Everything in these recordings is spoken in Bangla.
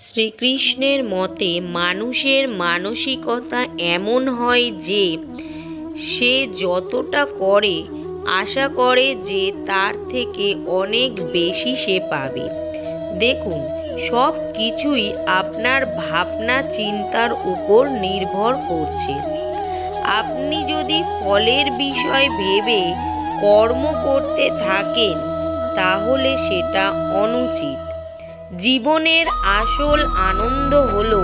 শ্রীকৃষ্ণের মতে মানুষের মানসিকতা এমন হয় যে সে যতটা করে আশা করে যে তার থেকে অনেক বেশি সে পাবে। দেখুন, সব কিছুই আপনার ভাবনা চিন্তার উপর নির্ভর করছে। আপনি যদি ফলের বিষয় ভেবে কর্ম করতে থাকেন তাহলে সেটা অনুচিত। জীবনের আসল আনন্দ হলো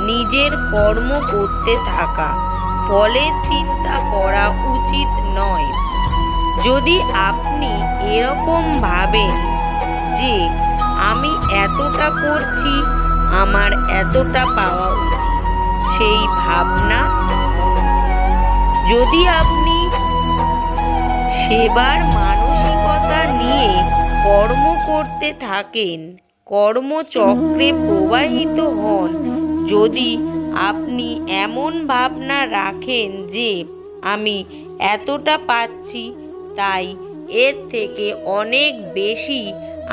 নিজের কর্ম করতে থাকা, ফলের চিন্তা করা উচিত নয়। যদি আপনি এরকম ভাবেন যে আমি এতটা করছি, আমার এতটা পাওয়া উচিত, সেই ভাবনা যদি আপনি সেবার মানসিকতা নিয়ে কর্ম করতে থাকেন, কর্মচক্রে প্রবাহিত হন, যদি আপনি এমন ভাবনা রাখেন যে আমি এতটা পাচ্ছি, তাই এর থেকে অনেক বেশি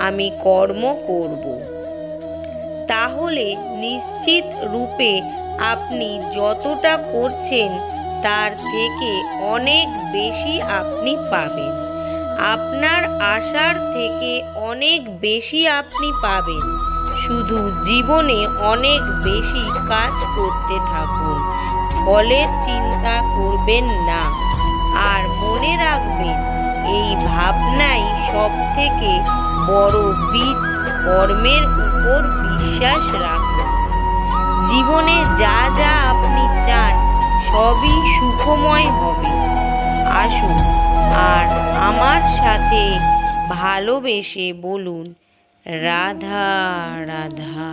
আমি কর্ম করব, তাহলে নিশ্চিত রূপে আপনি যতটা করছেন তার থেকে অনেক বেশি আপনি পাবেন। আপনার আশার থেকে অনেক বেশি আপনি পাবেন। শুধু জীবনে অনেক বেশি কাজ করতে থাকুন, ফলের চিন্তা করবেন না। আর মনে রাখবেন, এই ভাবনাই সব থেকে বড় বীজ। কর্মের উপর বিশ্বাস রাখুন। জীবনে যা যা আপনি চান সবই সুখময় হবে। আসুন আর আমার সাথে ভালোবেসে বলুন, রাধা রাধা।